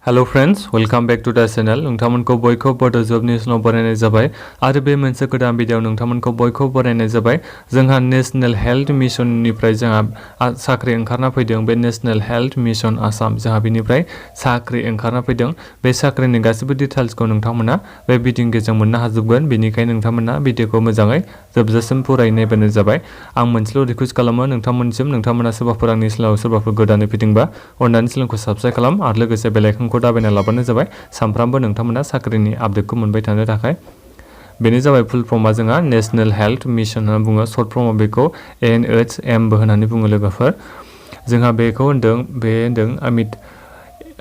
hello friends welcome back to the channel नोंथांमोनखौ बयखौबो बड' जब निउसनाव बरायनाय जाबाय आरो बे मोनसे गोदान भिडिअ नोंथांमोनखौ बयखौबो बरायनाय जाबाय जोंहा नेशनेल हेल्थ मिशननिफ्राय जोंहा साख्रि ओंखारना फैदों बे नेशनेल हेल्थ मिशन आसाम जोंहा बेनिफ्राय साख्रि ओंखारना फैदों बे साख्रिनि गासैबो डिटेल्सखौ नोंथांमोना बे भिडिअनि गेजेरजों मोननो हाजोबगोन बेनिखायनो नोंथांमोना भिडिअखौ मोजाङै जोबजासिम फरायनायबानो जाबाय आं मोनसेल' रिक्वेस्ट खालामो नोंथांमोननिसिम नोंथांमोना सोरबाफोर आंनि चेनेलाव सोरबाफोर गोदानै फैदोंबा अननानै चेनेलखौ साबस्क्राइब खालाम आरो लोगोसे बेल आइकनखौ दाबायना लाबानो जाबाय सानफ्रामबो नोंथांमोना साख्रिनि आपडेटखौ मोनबाय थानो थाखाय बेनो जाबाय फुल फर्मआ जोंहा नेशनेल हेल्थ मिशन होनना बुङो सर्ट फर्मआव बेखौ NHM बो होननानै बुङो लोगोफोर जोंहा बेखौ होनदों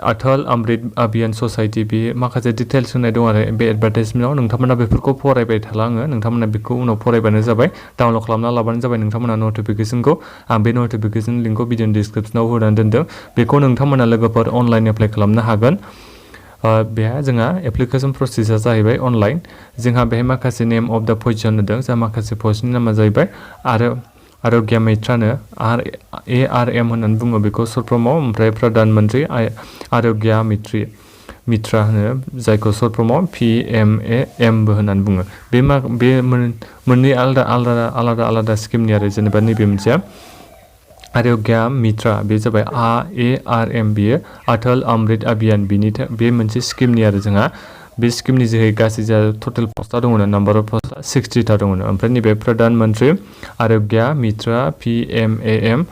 अटल अमृत अभियान ससाइटि बे माखासे डिटेल्स होनाय दं आरो बे एडभार्टाइजमेन्टआव नोंथांमोना बेफोरखौ फरायबाय थाला आङो नोंथांमोना बेखौ उनाव फरायबानो जाबाय डाउनलड खालामना लाबानो जाबाय नोंथांमोना नटिफिकेशनखौ आं बे नटिफिकेशन लिंकखौ भिडिअनि डिसक्रिप्शनाव होनानै दोनदों बेखौ नोंथांमोना लोगोफोर अनलाइन एप्लाइ खालामनो हागोन बेहा जोंहा एप्लिकेशन प्रसेसआ जाहैबाय अनलाइन जोंहा बेहाय माखासे नेम अफ द पजिशन होदों जा माखासे पस्टनि नामा जाहैबाय आरोग्य मित्रानो ARM होननानै बुङो बेखौ सर्ट फर्मआव ओमफ्राय प्रधान मन्त्रि आरोग्य मित्रा होनो जायखौ सर्ट फर्मआव PMAM बो होननानै बुङो बे मोननै आलादा स्किमनि आरो जेनेबा नैबे मोनसेया आरोग्य मित्रा बे जाबाय ARM बियो अटल अमृत अभियान बे मोनसे स्किमनि आरो जोंहा बे स्किमनि जोहै गासै जा टटेल पस्टआ दङ नाम्बार अफ पस्टआ 60 दङ ओमफ्राय नैबे प्रधान मन्त्रि आरोग्य मित्रा PMAM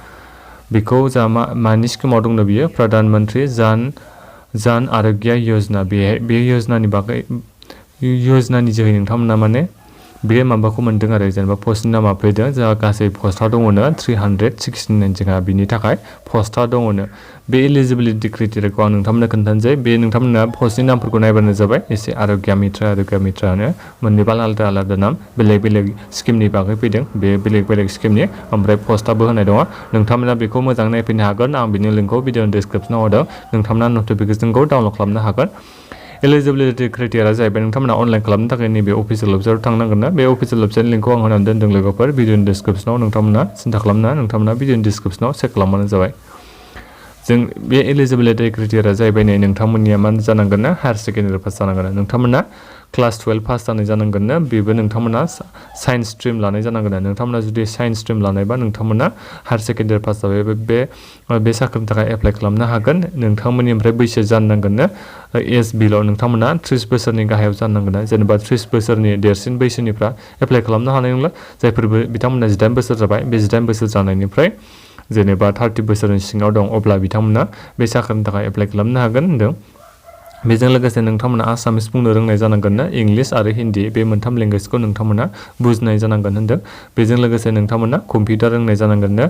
बेखौ जा मानि स्किमाव दङ बियो प्रधान मन्त्रि जान आरोग्य योजना बे योजनानि बागै योजनानि जोहै नोंथांमोना माने बे माबाखौ मोनदों आरो जेनेबा पस्टनि नामा फैदों जोंहा गासै पस्टआ दङनो 369 जोंहा बिनि थाखाय पस्टआ दङनो बे एलिजिबिलिटि क्राइटेरियाखौ आं नोंथांमोननो खोन्थानोसै बे नोंथांमोना पस्टनि नामफोरखौ नायबानो जाबाय एसे आरोग्य मित्रा होनो मोननैबा आलादा नाम बेलेग स्किमनि बागै फैदों बे बेलेग स्किमनि ओमफ्राय पस्टआबो होनाय दङ नोंथांमोना बेखौ मोजाङै नायफैनो हागोन आं बिनि लिंकखौ भिडिअनि डिसक्रिप्शनाव होदों नोंथांमोना नटिफिकेशनखौ डाउनलड खालामनो हागोन एलिजिबिलिटि क्राइटेरिया जाहैबाय नोंथांमोना अनलाइन खालामनो थाखाय नैबे अफिसियेल वेबसाइटआव थांनांगोन ना बे अफिसियेल वेबसाइट लिंकखौ आं होनानै दोनदों लोगोफोर भिडिअनि डिसक्रिप्शनाव नोंथांमोना सिन्था खालामना नोंथांमोना भिडिअनि डिसक्रिप्शनाव चेक खालामबानो जाबाय जों बे एलिजिबिलिटि क्राइटेरिया जाहैबाय नै नोंथांमोननिया मा जानांगोन ना हायार सेकेन्डारि पास जानांगोन नोंथांमोना क्लास 12 पास जानाय जानांगोन ना बेबो नोंथांमोना साइन्स स्ट्रिम लानाय जानांगोन नोंथांमोना जुदि साइन्स स्ट्रिम लानायबा नोंथांमोना हायार सेकेन्डारि पास जाबाय बे साख्रिनि थाखाय एप्लाइ खालामनो हागोन नोंथांमोननि ओमफ्राय बैसो जानांगोन ना एज बिल' नोंथांमोना 30 बोसोरनि गाहायाव जानांगोन जेनेबा 30 बोसोरनि देरसिन बैसोनिफ्रा एप्लाइ खालामनो हानाय नंला जायफोर बिथांमोना 18 बोसोर जाबाय बे 18 बोसोर जानायनिफ्राय जेनेबा 30 बोसोरनि सिङाव दं अब्ला बिथांमोना बे साख्रिनि थाखाय एप्लाइ खालामनो हागोन होनदों बेजों लोगोसे नोंथांमोना आसामिस बुंनो रोंनाय जानांगोन ना इंलिश आरो हिन्दी बे मोनथाम लेंगुवेजखौ नोंथांमोना बुजिनाय जानांगोन होनदों बेजों लोगोसे नोंथांमोना कम्पिउटार रोंनाय जानांगोन ना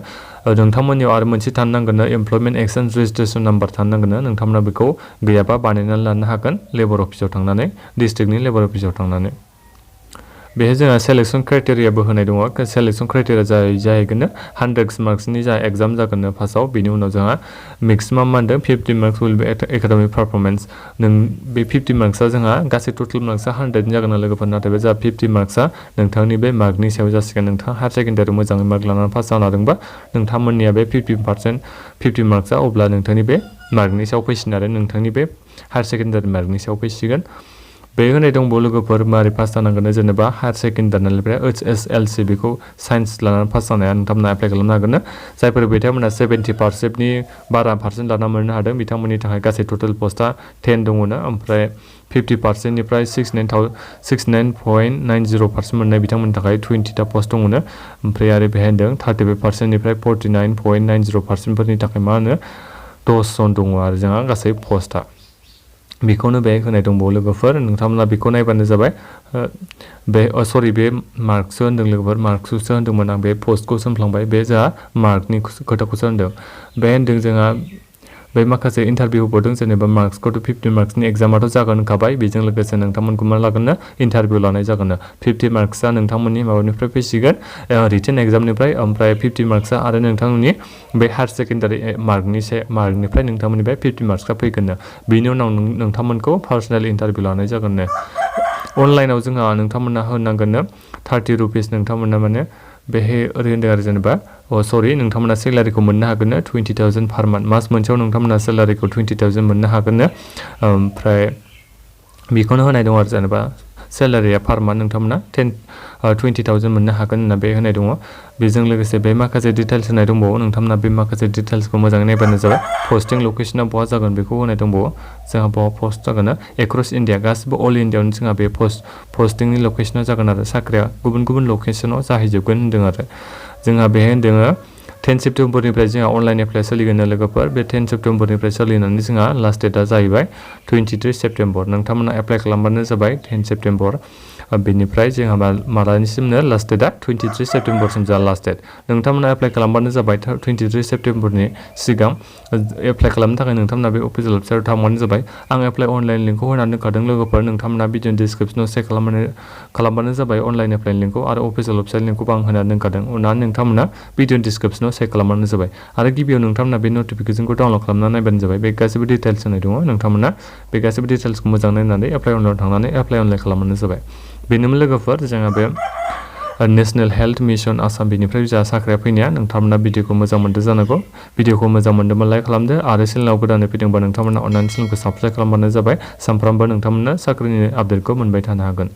नोंथांमोननियाव आरो मोनसे थानो नांगोन ना एमप्लयमेन्ट एक्सचेन्ज रेजिस्ट्रेसन नाम्बार थानो नांगोन ना नोंथांमोना बेखौ गैयाबा बानायनानै लानो हागोन लेबर अफिसाव थांनानै डिस्ट्रिक्टनि लेबर अफिसाव थांनानै बेहाय जोंहा सेलेक्सन क्राइटेरियाबो होनाय दङ सेलेक्सन क्राइटेरिया जाहैगोन 100 मार्क्सनि जा एग्जाम जागोन फार्स्टआव बेनि उनाव जोंहा मेक्सिमाम मा होनदों 50 marks will be academic performance नों बे 50 मार्क्सआ जोंहा गासै टटेल मार्क्सआ 100 जागोन लोगोफोर नाथाय बे जा 50 मार्क्सआ नोंथांनि बे मार्कनि सायाव जासिगोन नोंथाङा हायार सेकेन्डारि मोजाङै मार्क लानानै पास जानो हादोंबा नोंथांमोननिया बे 50 मार्क्सआ अब्ला नोंथांनि बे मार्कनि सायाव फैसिगोन आरो नोंथांनि बे हायार सेकेन्डारि मार्कनि सायाव फैसिगोन बे होनाय दंबावो लोगोफोर मारै पास जानांगोन जेनेबा हायार सेकेन्डारिनिफ्राय HSLC बेखौ साइन्स लानानै पास जानाया नोंथांमोना एप्लाइ खालामनो हागोन जायफोर बिथांमोना 70%नि बारा पार्सेन्ट लाना मोननो हादों बिथांमोननि थाखाय गासै टटेल पस्टआ 10 दङनो ओमफ्राय 50%निफ्राय 69.90% मोननाय बिथांमोननि थाखाय 20टा पस्ट दङनो ओमफ्राय आरो बेहाय होनदों 35%निफ्राय 49.90%फोरनि थाखाय मा होनो 10 जन दङ आरो जोंहा गासै पस्टआ बेखौनो बे होनाय दंबावो लोगोफोर नोंथांमोना बेखौ नायबानो जाबाय बे मार्कसो होनदों लोगोफोर मार्कससो होनदोंमोन आं बे पस्टखौ सोंफ्लांबाय बे जोंहा मार्कनि खोथाखौसो होनदों बे होनदों जोंहा बे माखासे इन्टारभिउ हरदों जेनेबा मार्क्सखौथ' 50 मार्क्सनि एग्जामाथ' जागोन होनखाबाय बेजों लोगोसे नोंथांमोनखौ मा लागोन ना इन्टारभिउ लानाय जागोन 50 मार्क्सआ नोंथांमोननि माबानिफ्राय फैसिगोन रिटेन एग्जामनिफ्राय ओमफ्राय 50 मार्क्सआ आरो नोंथांमोननि बे हायार सेकेन्डारि मार्कनिफ्राय नोंथांमोननि बे 50 मार्क्सआ फैगोन बेनि उनाव नोंथांमोनखौ पार्सनेल इन्टारभिउ लानाय जागोन अनलाइनाव जोंहा नोंथांमोना होनांगोन 30 रुपिस नोंथांमोना माने बेहाय ओरै होनदों आरो जेनेबा नोंथांमोना सेलारिखौ मोननो हागोन 20,000 पार मान्थ मास मोनसेयाव नोंथांमोना सेलारिखौ 20,000 मोननो हागोन ओमफ्राय बेखौनो होनाय दं आरो जेनेबा सेलारिया पार मान्थ नोंथांमोना 20,000 मोननो हागोन होनना बे होनाय दङ बेजों लोगोसे बे माखासे डिटेल्स होनाय दंबावो नोंथांमोना बे माखासे डिटेल्सखौ मोजाङै नायबानो जाबाय पस्टिं लकेसना बहा जागोन बेखौ होनाय दंबावो जोंहा बहा पस्ट जागोन एक्रस इन्डिया गासिबो अल इन्डियायावनो जोंहा बे पस्टिंनि लकेसना जागोन आरो साख्रिया गुबुन गुबुन लकेसनाव जाहैजोबगोन होनदों आरो जोंहा बेहाय होनदों 10 सेप्टेम्बरनिफ्राय जोंहा अनलाइन एप्लाइ सोलिगोन लोगोफोर बे 10 सेप्टेम्बरनिफ्राय सोलिनानै जोंहा लास्ट डेटआ जाहैबाय 23 सेप्टेम्बर नोंथांमोना एप्लाइ खालामबानो जाबाय 10 सेप्टेम्बर बेनिफ्राय जोंहा मालानिसिमनो लास्ट डेटआ 23 सेप्टेम्बरसिम जा लास्ट डेट नोंथांमोना एप्लाइ खालामबानो जाबाय 23 सेप्टेम्बरनि सिगां एप्लाइ खालामनो थाखाय नोंथांमोना बे अफिसियेल वेबसाइटआव थांबानो जाबाय आं एप्लाइ अनलाइन लिंकखौ होनानै दोनखादों लोगोफोर नोंथांमोना भिडिअ डिसक्रिपसनाव चेक खालामबानो जाबाय अनलाइन एप्लाइ लिंकखौ आरो अफिसियेल वेबसाइट लिंकखौबो आं होनानै दोनखादों उनाव नोंथांमोना भिडिअ डिसक्रिपसनाव चेक खालामबानो जाबाय आरो गिबियाव नोंथांमोना बे नटिफिकेसनखौ डाउनलड खालामना नायबानो जाबाय बे गासैबो डिटेल्स होनाय दङ नोंथांमोना बे गासैबो डिटेल्सखौ मोजां नायनानै एप्लाइ अनलाइन थांनानै एप्लाइ अनलाइन खालामबानो जाबाय बेनोमोन लोगोफोर जोंहा बे नेशनेल हेल्थ मिशन आसाम बेनिफ्राय जा साख्रिया फैनाया नोंथांमोना भिडिअखौ मोजां मोनदों जानांगौ भिडिअखौ मोजां मोनदोंबा लाइक खालामदो आरो चेनेलाव गोदानै फैदोंबा नोंथांमोना अननानै चेनेलखौ साबस्क्राइब खालामबानो जाबाय सानफ्रामबो नोंथांमोना साख्रिनि आपडेटखौ मोनबाय थानो हागोन